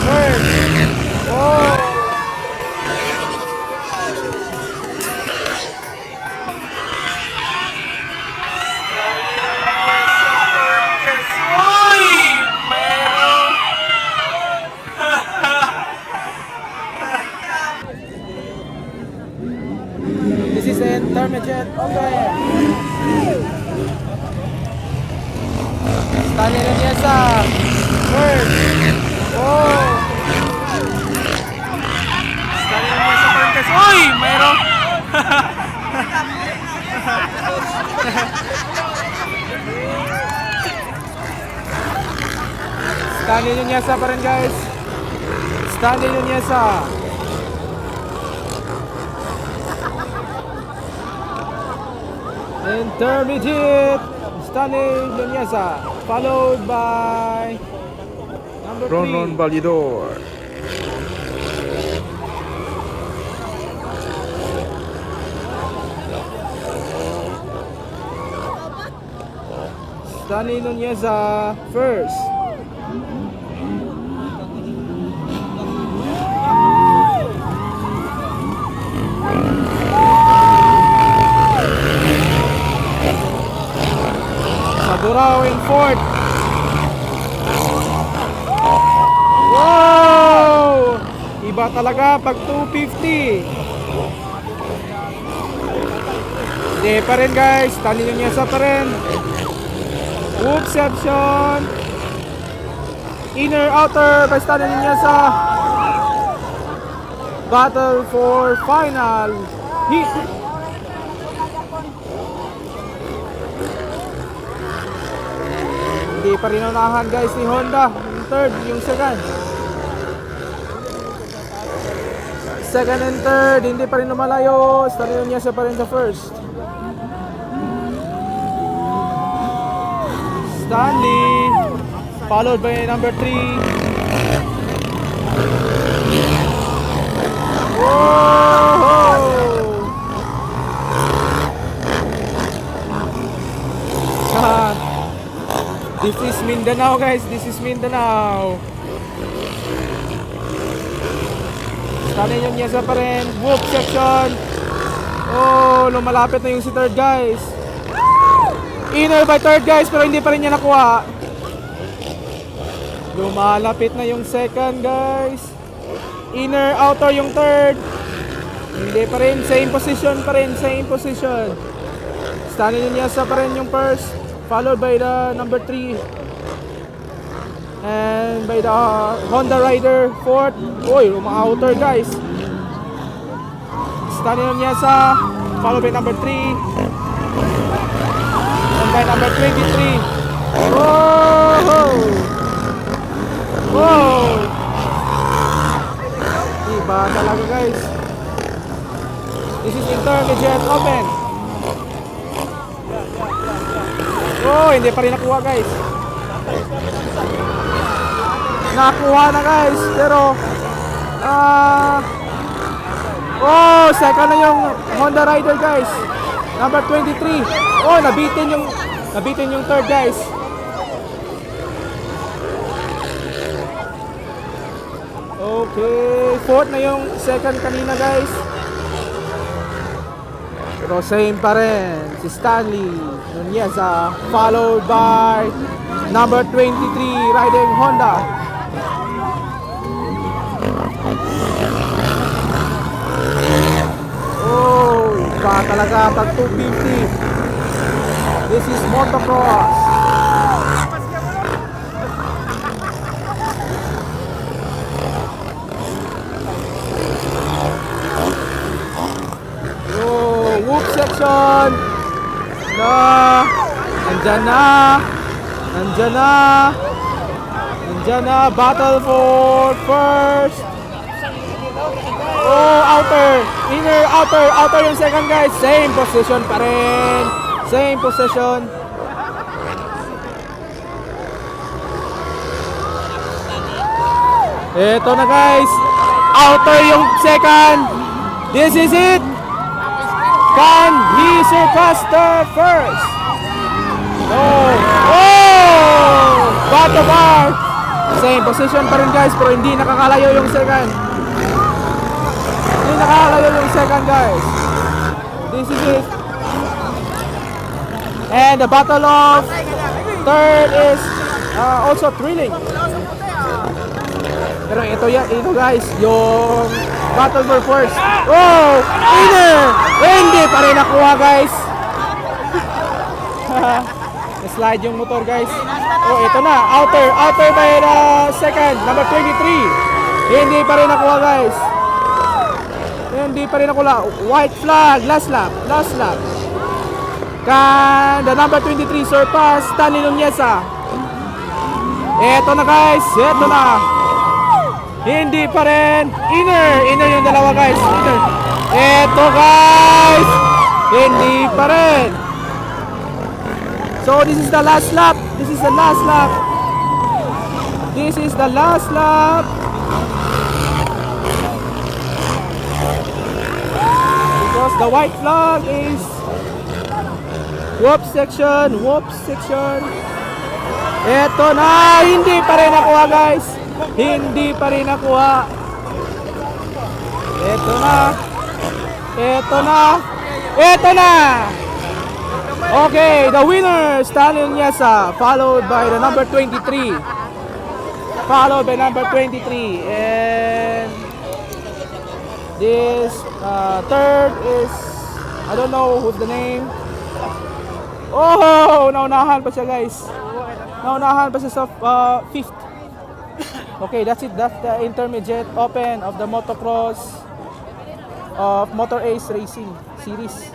First. Oh! This is the intermediate. Okay. Stanley Nuneza. First. Oh. Stanley Nuneza Perkins. Uy! Mayroon. Stanley Nuneza pa rin, guys. Stanley Nuneza. Intermediate. Stanley Nuneza. Followed by number 3. Ron Validor. Stanley Nuneza first. Madurao in fourth. Wow! Iba talaga pag 250. Hindi pa rin, guys. Stanley Nuneza pa rin. Whoopception. Inner outer by Stanley Nuneza. Battle for final hit. Hindi pa rin unahan, guys, ni Honda. Yung third, yung second. Second and third, hindi pa rin lumalayo. Stanley Nuneza pa rin sa first. Stanley, followed by number 3. Whoa! This is Mindanao, guys. This is Mindanao. Stanley Nuneza pa rin. Whoop section. Oh, lumalapit na yung si third, guys. Inner by third, guys, pero hindi pa rin niya nakuha. Lumalapit na yung second, guys. Inner, outer yung third. Hindi pa rin, same position pa rin, same position. Stanley Nuneza pa rin yung first, followed by the number 3. And by the Honda Rider fourth. Uy, outer, guys. Stanley Nuneza, followed by number 3. By number 23. Whoa! Whoa! Iba talaga, guys. This is intermediate open. Oh, hindi pa rin nakuha, guys. Nakuha na, guys. Pero oh, second na yung Honda Rider, guys. Number 23. Oh, nabitin yung third, guys. Okay, fourth na yung second kanina, guys. Pero same pa rin si Stanley Nuneza, followed by number 23 riding Honda. Oh, iba talaga pag 250. This is motocross. Oh, whoop section. Nandyan na, battle for first. Oh, outer, inner, outer yung second, guys. Same position pa rin. Same position. Ito na, guys. Outer yung second. This is it. Can he surpass the first? Oh! Oh! Got the bar. Same position pa rin guys, pero hindi nakakalayo yung second. Hindi nakakalayo yung second guys. This is it. And the battle of third is also thrilling. Pero ito guys, yung battle for first. Oh! Inner! Hindi pa rin nakuha guys. Slide yung motor guys. Oh, ito na. Outer by the second. Number 23. Hindi pa rin nakuha guys. Hindi pa rin nakuha. White flag. Last lap. Can the number 23 surpass Stanley Nuneza? Ito na guys. Ito na. Hindi pa rin. Inner yung dalawa guys. Inner. Ito guys. Hindi pa rin. So this is the last lap. Because the white flag is whoop section. Ito na. Hindi pa rin nakuha guys. Hindi pa rin nakuha. Ito na. Okay, the winner, Stanley Nuneza, followed by the number 23. And this third is, I don't know who's the name. Oh, naunahan pa siya guys. Naunahan pa siya sa fifth. Okay, that's it. That's the intermediate open of the motocross of Motor Ace Racing Series.